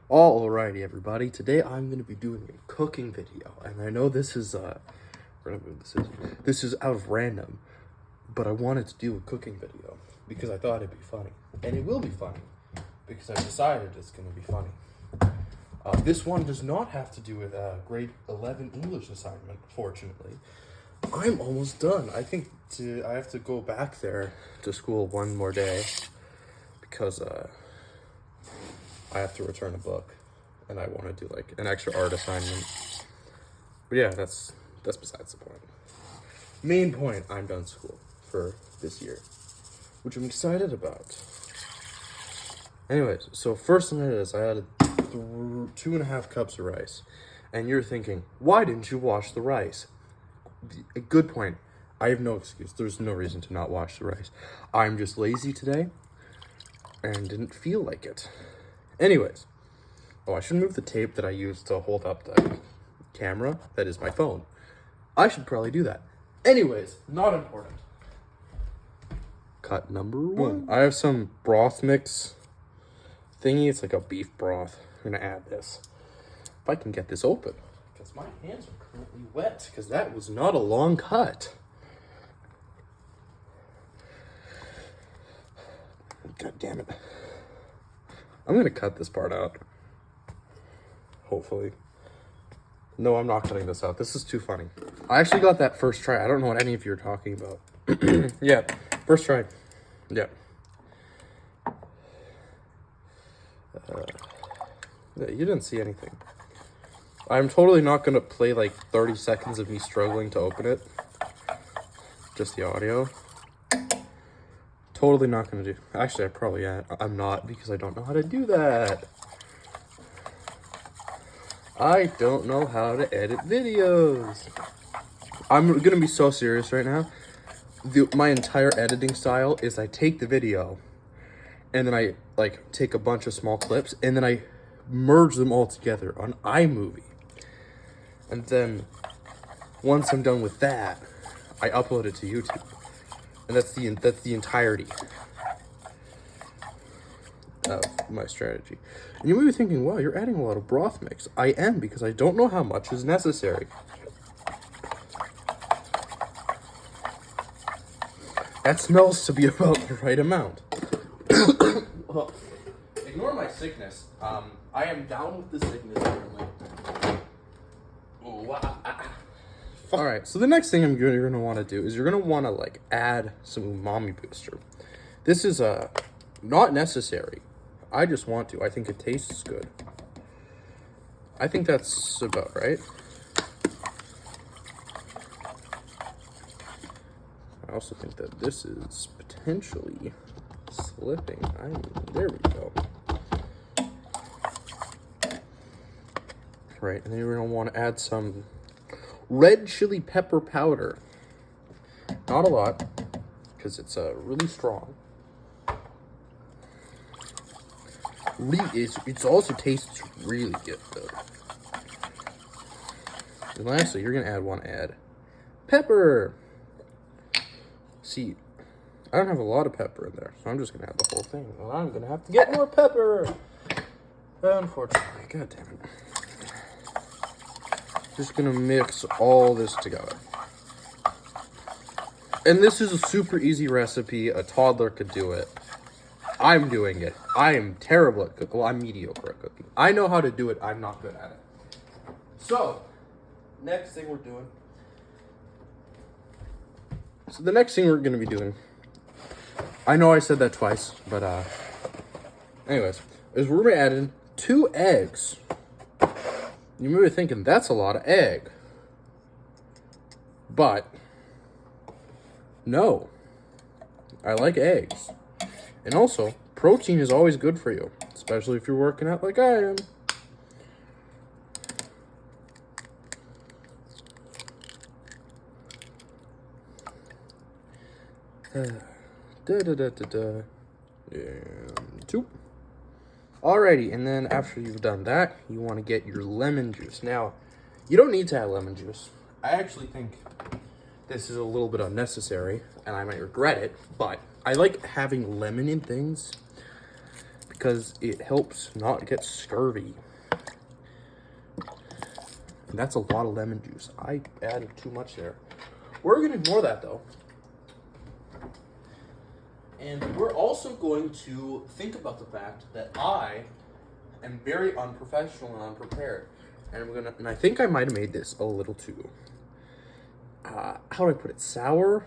Alrighty, everybody. Today I'm going to be doing a cooking video, and I know this is this is out of random, but I wanted to do a cooking video because I thought it'd be funny, and it will be funny because I decided it's going to be funny. This one does not have to do with grade 11 English assignment. Fortunately, I'm almost done. I think I have to go back there to school one more day because I have to return a book, and I want to do like an extra art assignment. But yeah, that's besides the point. Main point, I'm done school for this year, which I'm excited about. Anyways, so first thing I did is I added 2.5 cups of rice, and you're thinking, why didn't you wash the rice? A good point. I have no excuse. There's no reason to not wash the rice. I'm just lazy today and didn't feel like it. Anyways, I should move the tape that I used to hold up the camera. That is my phone. I should probably do that. Anyways, not important. Cut number 1. I have some broth mix thingy. It's like a beef broth. I'm gonna add this. If I can get this open, because my hands are currently wet, because that was not a long cut. God damn it. I'm gonna cut this part out. Hopefully. No, I'm not cutting this out. This is too funny. I actually got that first try. I don't know what any of you are talking about. Yeah, first try. Yeah. Yeah, you didn't see anything. I'm totally not gonna play like 30 seconds of me struggling to open it. Just the audio. Totally not gonna do. Actually, I'm not, because I don't know how to do that. I don't know how to edit videos. I'm gonna be so serious right now. My entire editing style is I take the video, and then I like take a bunch of small clips, and then I merge them all together on iMovie. And then once I'm done with that, I upload it to YouTube. And that's the entirety of my strategy. And you may be thinking, wow, you're adding a lot of broth mix. I am, because I don't know how much is necessary. That smells to be about the right amount. Well, ignore my sickness. I am down with the sickness currently. Alright, so the next thing you're going to want to do is you're going to want to like add some umami booster. This is not necessary. I just want to. I think it tastes good. I think that's about right. I also think that this is potentially slipping. There we go. Right, and then you're going to want to add some red chili pepper powder. Not a lot, because it's really strong. It also tastes really good, though. And lastly, you're going to add pepper. See, I don't have a lot of pepper in there, so I'm just going to add the whole thing. Well, I'm going to have to get more pepper. Unfortunately, god damn it. Just gonna mix all this together. And this is a super easy recipe. A toddler could do it. I'm doing it. I am terrible at cooking. Well, I'm mediocre at cooking. I know how to do it. I'm not good at it. So, next thing we're doing. So the next thing we're gonna be doing. I know I said that twice, but anyways, is we're gonna add in 2 eggs. You may be thinking, that's a lot of egg. But, no. I like eggs. And also, protein is always good for you. Especially if you're working out like I am. And 2. Alrighty, and then after you've done that, you want to get your lemon juice. Now, you don't need to add lemon juice. I actually think this is a little bit unnecessary, and I might regret it, but I like having lemon in things because it helps not get scurvy. And that's a lot of lemon juice. I added too much there. We're gonna ignore that though. And we're also going to think about the fact that I am very unprofessional and unprepared. And I think I might have made this a little too, how do I put it? Sour?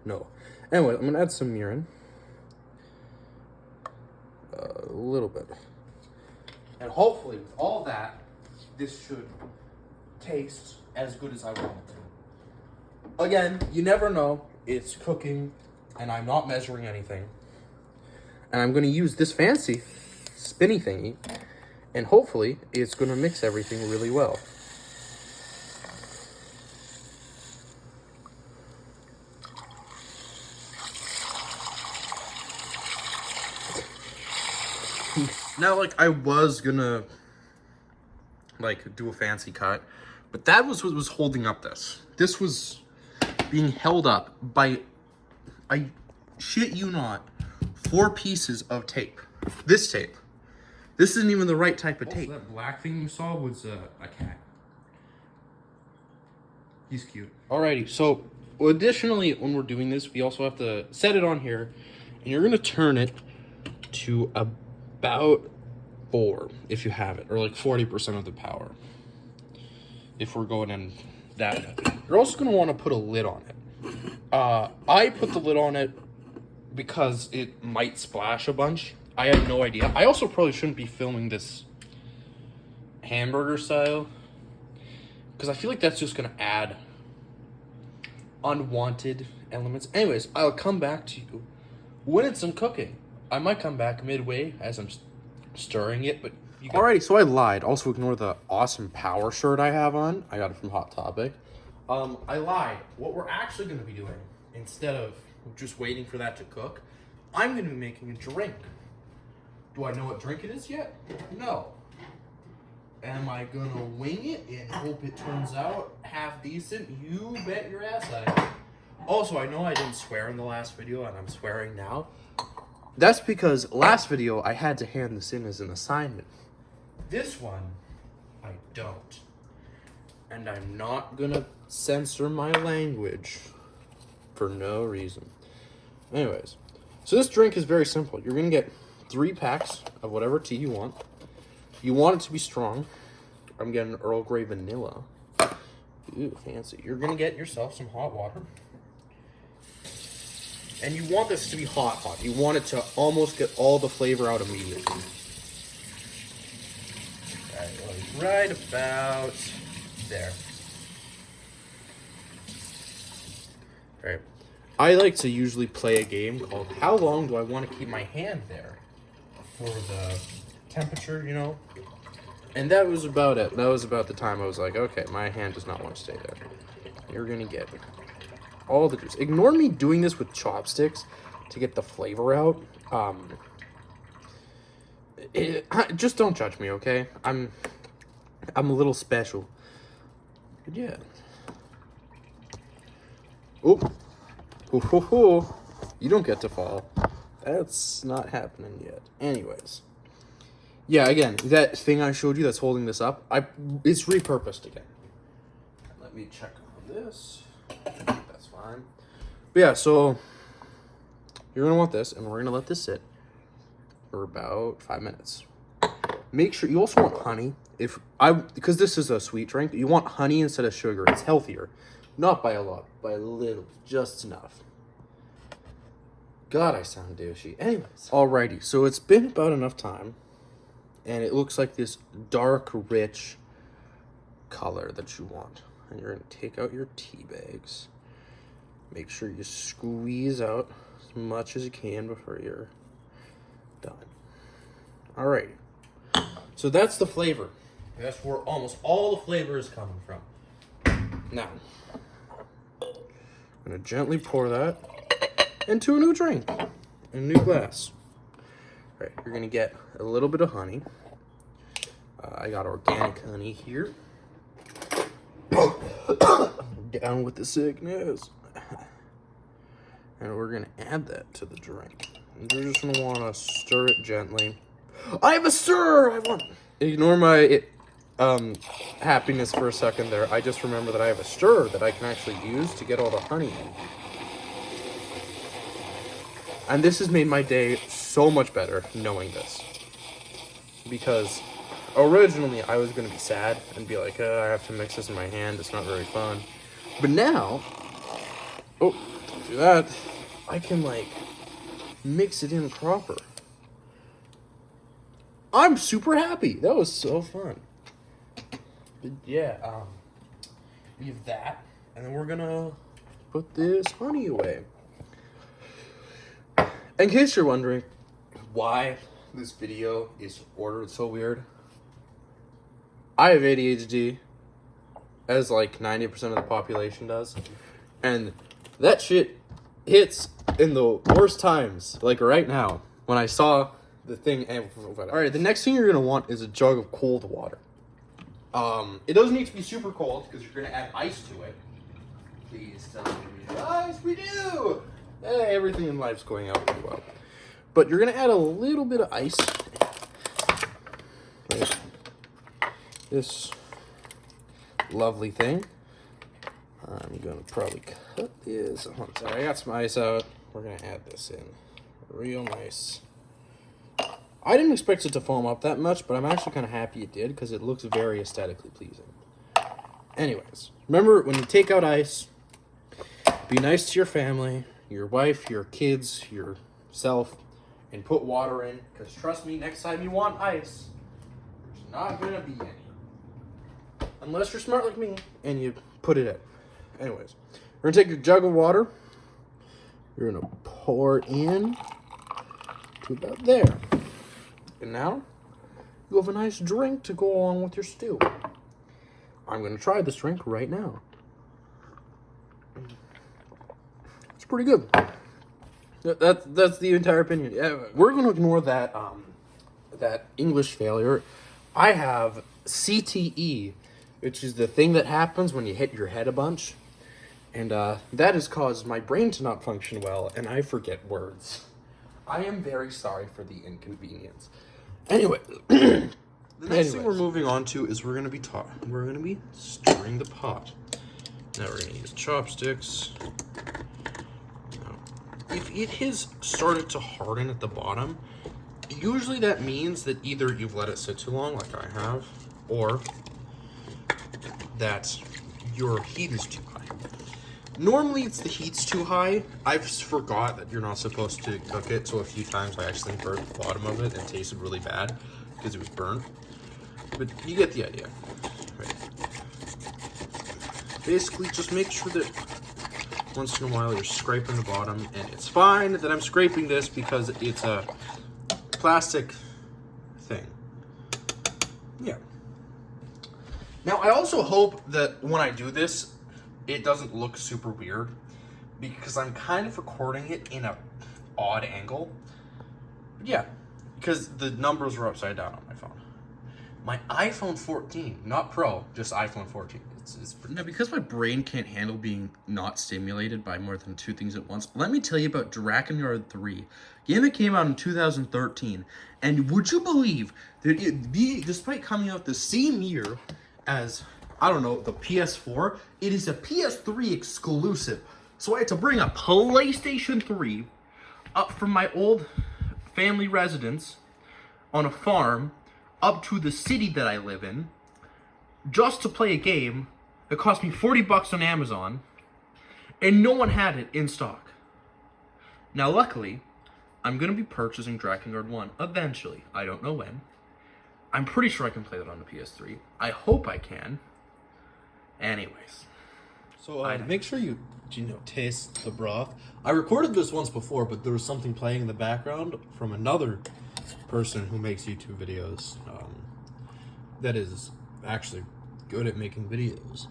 No. Anyway, I'm gonna add some mirin. A little bit. And hopefully with all that, this should taste as good as I want it to. Again, you never know. It's cooking, and I'm not measuring anything. And I'm gonna use this fancy spinny thingy, and hopefully it's gonna mix everything really well. Now, like, I was gonna, like, do a fancy cut, but that was what was holding up this. This was being held up by, I shit you not, 4 pieces of tape. This tape. This isn't even the right type of tape. That black thing you saw was a cat. He's cute. Alrighty, so additionally, when we're doing this, we also have to set it on here, and you're gonna turn it to about 4 if you have it, or like 40% of the power. If we're going in that, you're also gonna want to put a lid on it. I put the lid on it because it might splash a bunch. I had no idea. I also probably shouldn't be filming this hamburger style, because I feel like that's just gonna add unwanted elements. Anyways, I'll come back to you when it's done cooking. I might come back midway as I'm stirring it, but alrighty, so I lied. Also ignore the awesome power shirt I have on. I got it from Hot Topic. I lied. What we're actually going to be doing, instead of just waiting for that to cook, I'm going to be making a drink. Do I know what drink it is yet? No. Am I going to wing it and hope it turns out half decent? You bet your ass I am. Also, I know I didn't swear in the last video, and I'm swearing now. That's because last video I had to hand this in as an assignment. This one, I don't. And I'm not gonna censor my language for no reason. Anyways, so this drink is very simple. You're gonna get 3 packs of whatever tea you want. You want it to be strong. I'm getting Earl Grey vanilla. Ooh, fancy. You're gonna get yourself some hot water. And you want this to be hot. You want it to almost get all the flavor out immediately. Right about there. Right. I like to usually play a game called How Long Do I Want to Keep My Hand There? For the temperature, you know? And that was about it. That was about the time I was like, okay, my hand does not want to stay there. You're going to get all the juice. Ignore me doing this with chopsticks to get the flavor out. Just don't judge me, okay? I'm a little special. But yeah. Oh. You don't get to fall. That's not happening yet. Anyways. Yeah, again, that thing I showed you that's holding this up, it's repurposed again. Let me check on this. That's fine. But yeah, so you're gonna want this, and we're gonna let this sit for about 5 minutes. Make sure you also want honey. Because this is a sweet drink, you want honey instead of sugar. It's healthier. Not by a lot, by a little, just enough. God, I sound douchey. Anyways. Alrighty, so it's been about enough time, and it looks like this dark, rich color that you want. And you're gonna take out your tea bags. Make sure you squeeze out as much as you can before you're done. Alrighty. So that's the flavor. That's where almost all the flavor is coming from. Now, I'm gonna gently pour that into a new drink, in a new glass. All right, you're gonna get a little bit of honey. I got organic honey here. Down with the sickness. And we're gonna add that to the drink. And you're just gonna wanna stir it gently. I have a stir! I want... Ignore my happiness for a second there. I just remember that I have a stir that I can actually use to get all the honey in. And this has made my day so much better knowing this. Because originally I was going to be sad and be like, I have to mix this in my hand. It's not very fun. But now, oh, don't do that. I can, like, mix it in proper. I'm super happy. That was so fun. But yeah, we have that. And then we're going to put this honey away. In case you're wondering why this video is ordered so weird, I have ADHD, as like 90% of the population does, and that shit hits in the worst times, like right now, when I saw the thing. Alright, the next thing you're going to want is a jug of cold water. It doesn't need to be super cold, because you're going to add ice to it. Please tell me we do ice, we do! Hey, everything in life's going out pretty well. But you're going to add a little bit of ice. Right. This lovely thing. I'm going to probably cut this. Sorry, I got some ice out. We're going to add this in. Real nice. I didn't expect it to foam up that much, but I'm actually kind of happy it did because it looks very aesthetically pleasing. Anyways, remember when you take out ice, be nice to your family, your wife, your kids, yourself, and put water in, because trust me, next time you want ice, there's not going to be any. Unless you're smart like me, and you put it in. Anyways, we're going to take your jug of water, you're going to pour in to about there. And now, you have a nice drink to go along with your stew. I'm going to try this drink right now. It's pretty good. That's the entire opinion. Yeah, we're going to ignore that that English failure. I have CTE, which is the thing that happens when you hit your head a bunch. And that has caused my brain to not function well, and I forget words. I am very sorry for the inconvenience. Anyway, the next thing we're moving on to is we're going to be stirring the pot. Now we're going to use chopsticks. If it has started to harden at the bottom, usually that means that either you've let it sit too long, like I have, or that your heat is too high. Normally it's the heat's too high. I've forgot that you're not supposed to cook it, so a few times I actually burnt the bottom of it and it tasted really bad because it was burnt. But you get the idea. Right. Basically, just make sure that once in a while you're scraping the bottom, and it's fine that I'm scraping this because it's a plastic thing. Yeah. Now, I also hope that when I do this, it doesn't look super weird because I'm kind of recording it in a odd angle. But yeah, because the numbers are upside down on my phone. My iPhone 14, not Pro, just iPhone 14. Now, because my brain can't handle being not stimulated by more than two things at once, let me tell you about Drakengard 3. Game that came out in 2013. And would you believe that despite coming out the same year as, I don't know, the PS4, it is a PS3 exclusive. So I had to bring a PlayStation 3 up from my old family residence on a farm up to the city that I live in just to play a game that cost me $40 on Amazon, and no one had it in stock. Now, luckily, I'm going to be purchasing Drakengard 1 eventually. I don't know when. I'm pretty sure I can play that on the PS3. I hope I can. Anyways. So make sure you taste the broth. I recorded this once before, but there was something playing in the background from another person who makes YouTube videos that is actually good at making videos.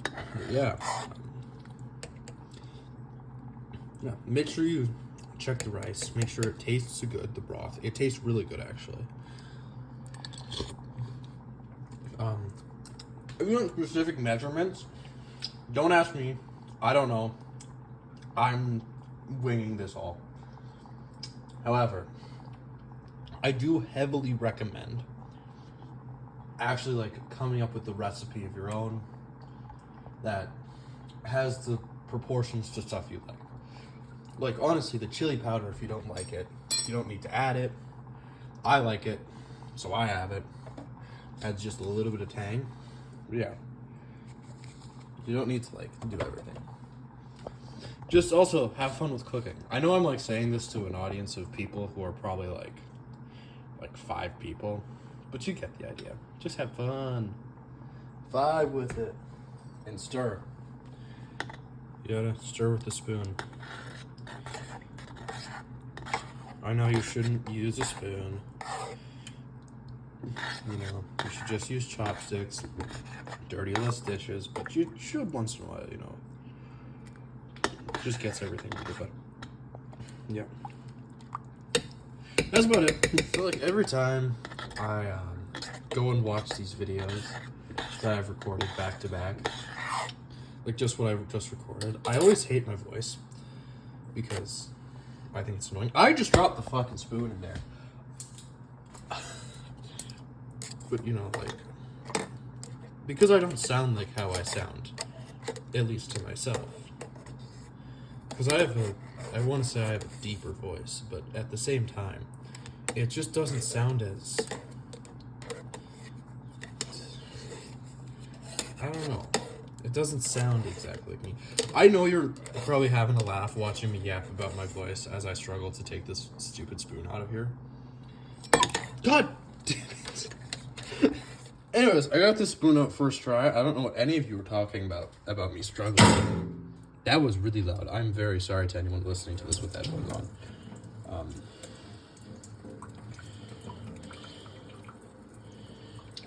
But yeah. Yeah, make sure you check the rice. Make sure it tastes good, the broth. It tastes really good, actually. If you want specific measurements, don't ask me. I don't know. I'm winging this all. However, I do heavily recommend actually like coming up with the recipe of your own that has the proportions to stuff you like. Like, honestly, the chili powder, if you don't like it, you don't need to add it. I like it, so I have it. Adds just a little bit of tang. Yeah. You don't need to, like, do everything. Just also have fun with cooking. I know I'm, like, saying this to an audience of people who are probably, like 5 people. But you get the idea. Just have fun. Vibe with it. And stir. You gotta stir with the spoon. I know you shouldn't use a spoon. You know, you should just use chopsticks. Dirty less dishes, but you should once in a while, you know. Just gets everything really better. Yeah. That's about it. So, like, every time I go and watch these videos that I've recorded back to back, like just what I just recorded, I always hate my voice because I think it's annoying. I just dropped the fucking spoon in there. But, you know, like, because I don't sound like how I sound, at least to myself. Because I want to say I have a deeper voice, but at the same time, it just doesn't sound as, I don't know. It doesn't sound exactly like me. I know you're probably having a laugh watching me yap about my voice as I struggle to take this stupid spoon out of here. God damn it. Anyways, I got this spoon out first try. I don't know what any of you were talking about me struggling. That was really loud. I'm very sorry to anyone listening to this with headphones on.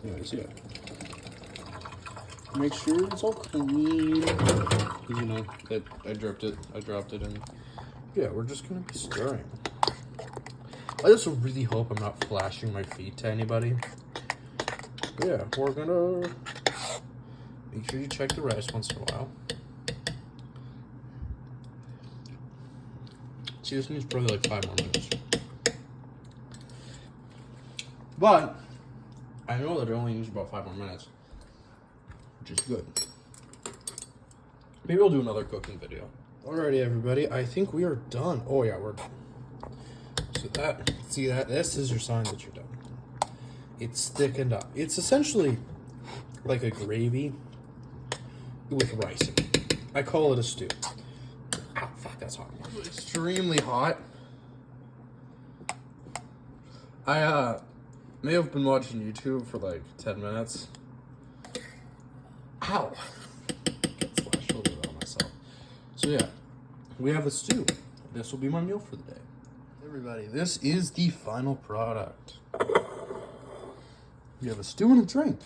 Anyways, yeah. Make sure it's all clean. You know, that I dropped it in. Yeah, we're just gonna be stirring. I just really hope I'm not flashing my feet to anybody. But yeah, we're gonna make sure you check the rice once in a while. See, this needs probably like 5 more minutes. But I know that it only needs about 5 more minutes, which is good. Maybe I'll do another cooking video. Alrighty, everybody. I think we are done. Oh yeah, we're done. So this is your sign that you're done. It's thickened up. It's essentially like a gravy with rice in it. I call it a stew. Ow, fuck, that's hot. Extremely hot. I may have been watching YouTube for like 10 minutes. Ow. Splashed a little bit on myself. So yeah, we have a stew. This will be my meal for the day. Everybody, this is the final product. We have a stew and a drink.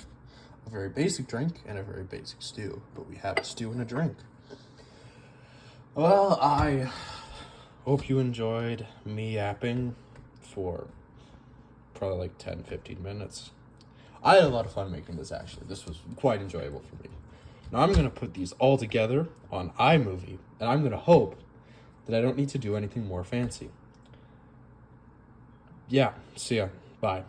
A very basic drink and a very basic stew. But we have a stew and a drink. Well, I hope you enjoyed me yapping for probably like 10-15 minutes. I had a lot of fun making this, actually. This was quite enjoyable for me. Now I'm going to put these all together on iMovie, and I'm going to hope that I don't need to do anything more fancy. Yeah, see ya. Bye.